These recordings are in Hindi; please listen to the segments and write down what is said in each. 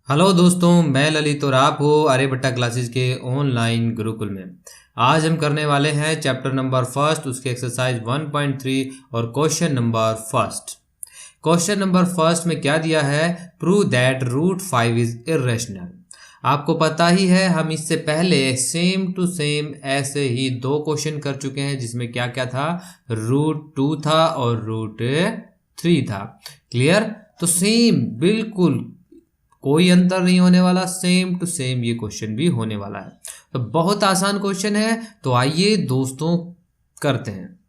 हेलो दोस्तों, मैं ललित और आप हो आर्यभट्टा क्लासेस के ऑनलाइन गुरुकुल में। आज हम करने वाले हैं चैप्टर नंबर फर्स्ट, उसके एक्सरसाइज 1.3 और question number first. Question number first में क्या दिया है? Prove that root 5 is irrational. आपको पता ही है, हम इससे पहले सेम टू सेम ऐसे ही दो क्वेश्चन कर चुके हैं जिसमें क्या क्या था, रूट 2 था और रूट 3 था। क्लियर? तो सेम बिल्कुल कोई अंतर नहीं होने वाला, सेम टू सेम ये क्वेश्चन भी होने वाला है। तो बहुत आसान क्वेश्चन है, तो आइए दोस्तों करते हैं।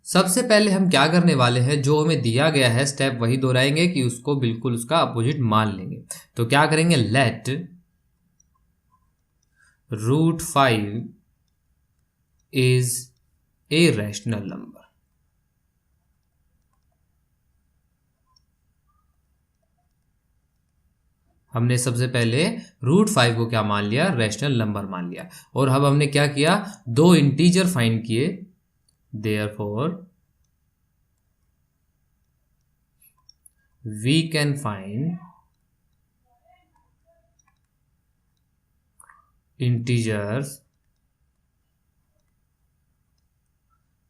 सबसे पहले हम क्या करने वाले हैं, जो हमें दिया गया है स्टेप वही दोहराएंगे कि उसको बिल्कुल उसका अपोजिट मान लेंगे। तो क्या करेंगे, let root 5 is a rational number. हमने सबसे पहले रूट 5 को क्या मान लिया, रैशनल नंबर मान लिया। और अब हमने क्या किया, दो इंटीजर फाइंड किए। Therefore we can find integers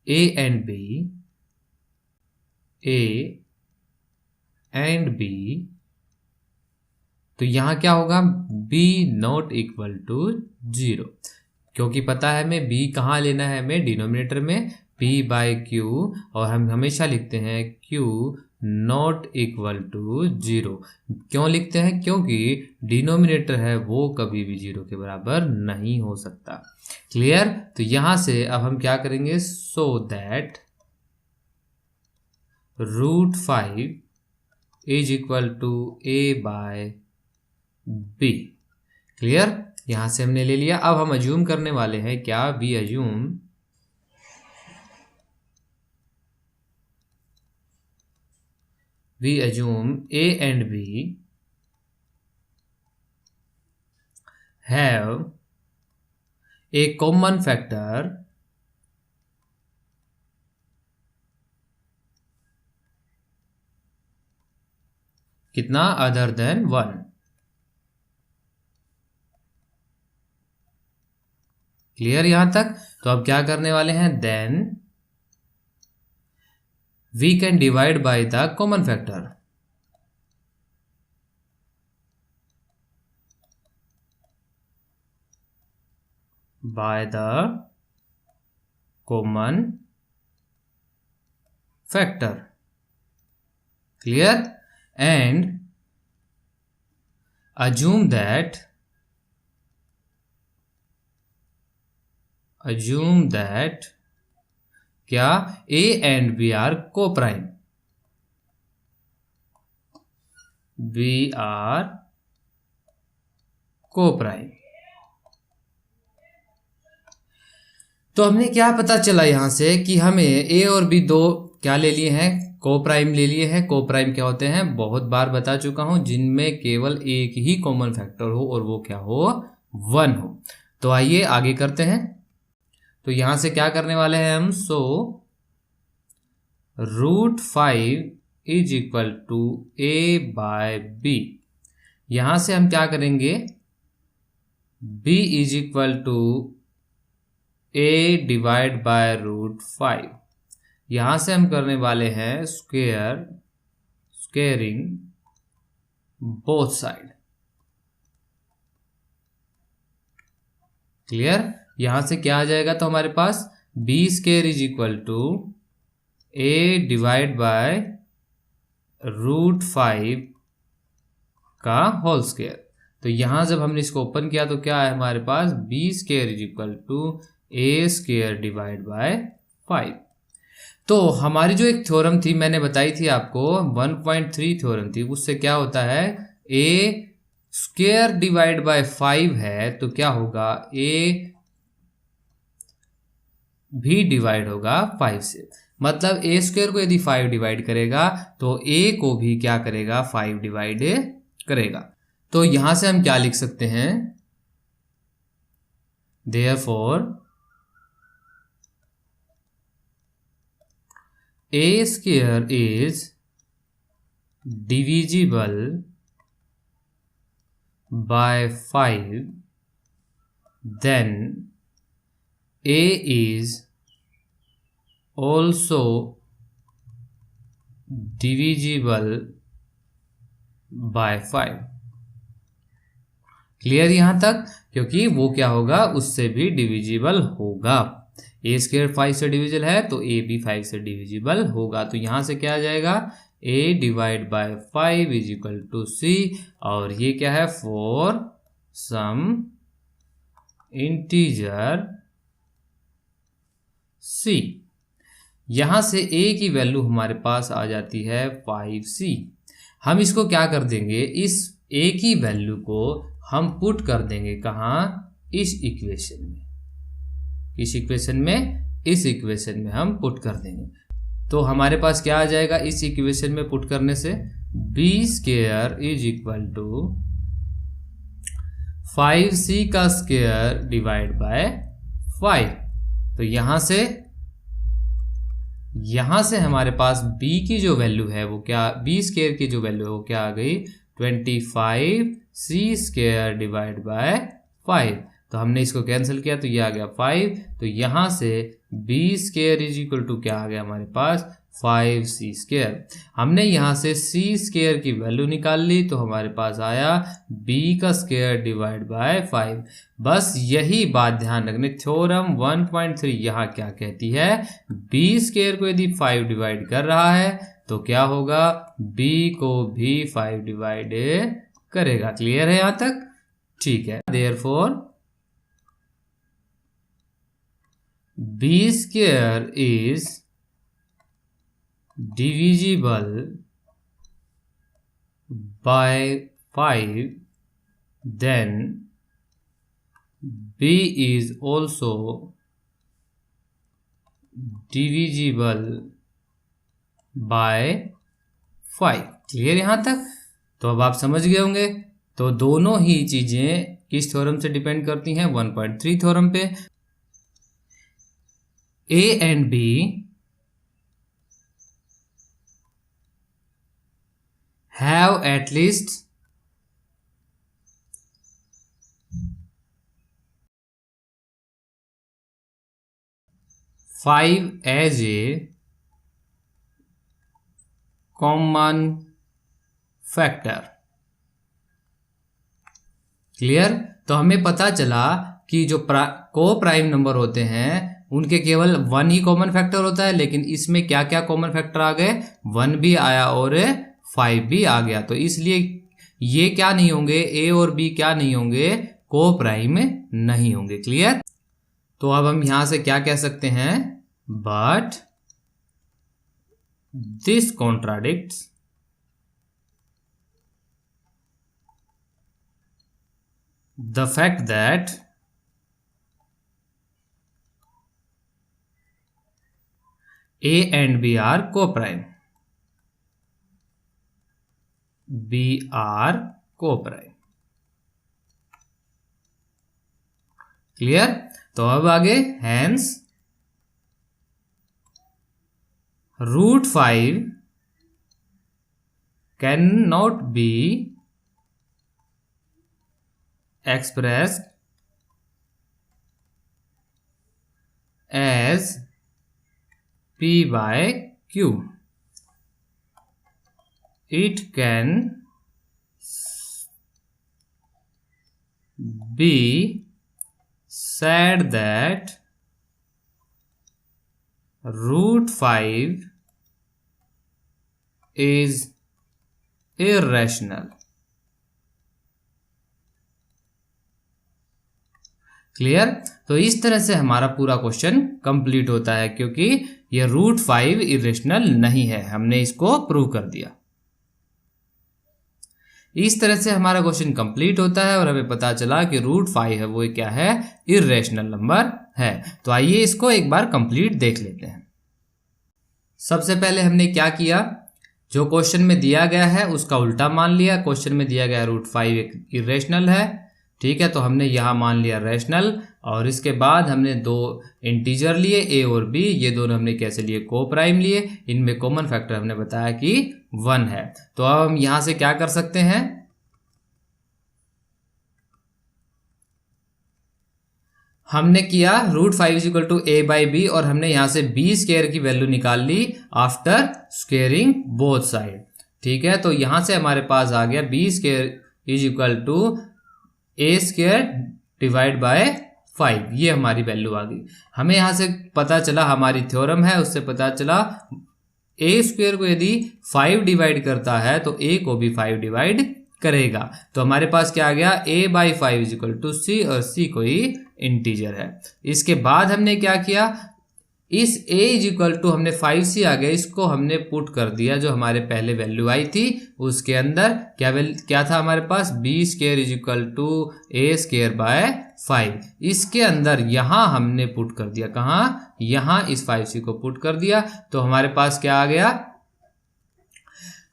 a and b, a and b। तो यहां क्या होगा, b नॉट इक्वल टू 0, क्योंकि पता है हमें b कहाँ लेना है, हमें डिनोमिनेटर में p बाय q, और हम हमेशा लिखते हैं q नॉट इक्वल टू 0। क्यों लिखते हैं? क्योंकि डिनोमिनेटर है वो कभी भी 0 के बराबर नहीं हो सकता। क्लियर? तो यहां से अब हम क्या करेंगे, so that root 5 is equal to a by b। Clear? यहां से हमने ले लिया। अब हम अज्यूम करने वाले हैं क्या, we assume a and b have a common factor कितना, अदर देन 1। क्लियर यहां तक? तो अब क्या करने वाले हैं, then we can divide by the common factor. By the common factor. Clear? And assume that क्या, a and b are co-prime। b are co-prime। तो हमने क्या पता चला यहां से कि हमें a और b दो क्या ले लिए हैं, को प्राइम ले लिए हैं। को प्राइम क्या होते हैं, बहुत बार बता चुका हूं, जिनमें केवल एक ही कॉमन फैक्टर हो और वो क्या हो, 1 हो। तो आइए आगे करते हैं। तो यहां से क्या करने वाले हैं हम, so root 5 is equal to a by b। यहां से हम क्या करेंगे, b is equal to a divide by root 5। यहां से हम करने वाले हैं स्क्वेयरिंग बोथ साइड। क्लियर? यहां से क्या आ जाएगा, तो हमारे पास b square is equal to a divide by root 5 का होल स्क्वेयर। तो यहां जब हमने इसको ओपन किया तो क्या है हमारे पास, b square is equal to a square divide by 5। तो हमारी जो एक थ्योरम थी, मैंने बताई थी आपको, 1.3 थ्योरम थी, उससे क्या होता है, a स्क्वेयर डिवाइड बाय 5 है तो क्या होगा, a भी डिवाइड होगा 5 से। मतलब a स्क्वेयर को यदि 5 डिवाइड करेगा तो a को भी क्या करेगा, 5 डिवाइड करेगा। तो यहां से हम क्या लिख सकते हैं, therefore a square is divisible by 5, then a is also divisible by 5। Clear यहां तक? क्योंकि वो क्या होगा, उससे भी डिविजिबल होगा। ए स्क्वायर 5 से डिविजिबल है तो ए भी 5 से डिविजिबल होगा। तो यहां से क्या आ जाएगा, a divide by 5 is equal to c, और ये क्या है, फॉर सम इंटीजर c। यहां से a की वैल्यू हमारे पास आ जाती है 5c। हम इसको क्या कर देंगे, इस a की वैल्यू को हम पुट कर देंगे कहाँ, इस इक्वेशन में। इस इक्वेशन में, इस इक्वेशन में हम पुट कर देंगे। तो हमारे पास क्या आ जाएगा इस इक्वेशन में पुट करने से, b square is equal to 5c का स्क्वायर डिवाइड बाय 5। तो यहां से हमारे पास b की जो वैल्यू है वो क्या, b स्क्वायर की जो वैल्यू है वो क्या आ गई, 25c स्क्वायर डिवाइड बाय 5। तो हमने इसको कैंसिल किया तो ये आ गया 5। तो यहां से b square is equal to क्या आ गया हमारे पास, 5c स्क्वायर। हमने यहां से c स्क्वायर की वैल्यू निकाल ली तो हमारे पास आया b का स्क्वायर डिवाइड बाय 5। बस यही बात ध्यान रखने, थ्योरम 1.3 यहाँ क्या कहती है, b स्क्वायर को यदि 5 डिवाइड कर रहा है तो क्या होगा, b को भी 5 डिवाइड करेगा। क्लियर है यहां तक? ठीक है। Therefore b square is divisible by 5, then b is also divisible by 5। Clear यहां तक? तो अब आप समझ गए होंगे। तो दोनों ही चीजें किस थ्योरम से डिपेंड करती हैं, 1.3 थ्योरम पे। a and b have at least five as a common factor। Clear? तो हमें पता चला कि जो को प्राइम नंबर होते हैं उनके केवल 1 ही कॉमन फैक्टर होता है, लेकिन इसमें क्या क्या कॉमन फैक्टर आ गए, 1 भी आया और 5 भी आ गया। तो इसलिए ये क्या नहीं होंगे, a और b क्या नहीं होंगे, को प्राइम नहीं होंगे। क्लियर? तो अब हम यहां से क्या कह सकते हैं, but this contradicts the fact that a and b are co-prime। b are co-prime। Clear? तो अब आगे, hence √5 can not be expressed as p by q। It can be said that √5 is irrational। Clear? तो इस तरह से हमारा पूरा क्वेश्चन कंप्लीट होता है, क्योंकि ये √5 इरेशनल नहीं है, हमने इसको प्रूव कर दिया। इस तरह से हमारा क्वेश्चन कंप्लीट होता है और हमें पता चला कि √5 है वो क्या है, इरेशनल नंबर है। तो आइए इसको एक बार कंप्लीट देख लेते हैं। सबसे पहले हमने क्या किया, जो क्वेश्चन में दिया गया है उसका उल्टा मान लिया। क्वेश्चन में दिया गया √5 एक इरेशनल है, ठीक है, तो हमने यहाँ मान लिया रैशनल, और इसके बाद हमने दो इंटीजर लिए a और b, ये दोनों हमने कैसे लिए, को प्राइम लिए। इनमें कॉमन फैक्टर हमने बताया कि 1 है। तो अब हम यहाँ से क्या कर सकते हैं, हमने किया √5 इज इक्वल टू a/b और हमने यहाँ से b स्क्वायर की वैल्यू निकाल ली आफ्टर स्क्वेयरिंग बोथ साइड। ठीक है, तो यहाँ से हमारे पास आ गया b square is equal to a square divide by 5, ये हमारी वैल्यू आ गई। हमें यहाँ से पता चला, हमारी थ्योरम है उससे पता चला a स्क्वायर को यदि 5 डिवाइड करता है तो a को भी 5 डिवाइड करेगा। तो हमारे पास क्या आ गया, a/5 is equal to c और c कोई इंटीजर है। इसके बाद हमने क्या किया, इस a इज इक्वल टू हमने 5c आ गया, इसको हमने पुट कर दिया जो हमारे पहले वैल्यू आई थी उसके अंदर। क्या था हमारे पास, b square is equal to a square by 5। इसके अंदर यहाँ हमने पुट कर दिया, कहाँ, यहाँ इस 5c को पुट कर दिया। तो हमारे पास क्या आ गया,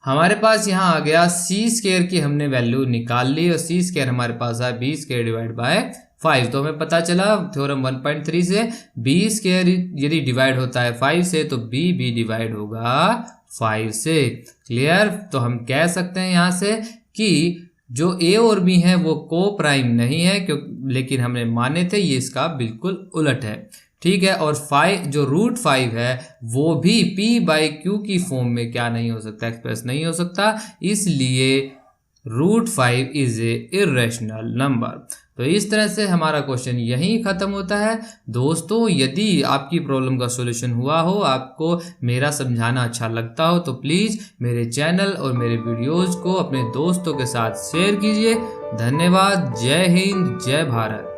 हमारे पास यहाँ आ गया c स्क्वायर की हमने वैल्यू निकाल ली और c स्क्वायर हमारे पास आया b स्क्वायर डिवाइड बाय 5। तो हमें पता चला थ्योरम 1.3 से b स्क्वायर यदि डिवाइड होता है 5 से तो b भी डिवाइड होगा 5 से। क्लियर। तो हम कह सकते हैं यहाँ से कि जो a और b है वो को प्राइम नहीं है, लेकिन हमने माने थे, ये इसका बिल्कुल उलट है। ठीक है, और 5 जो √5 है वो भी p/q की फॉर्म में क्या नहीं हो सकता, एक्सप्रेस नहीं हो सकता, इसलिए √5 इज ए इर्रेशनल नंबर। तो इस तरह से हमारा क्वेश्चन यहीं ख़त्म होता है। दोस्तों, यदि आपकी प्रॉब्लम का सॉल्यूशन हुआ हो, आपको मेरा समझाना अच्छा लगता हो, तो प्लीज़ मेरे चैनल और मेरे वीडियोज़ को अपने दोस्तों के साथ शेयर कीजिए। धन्यवाद। जय हिंद, जय भारत।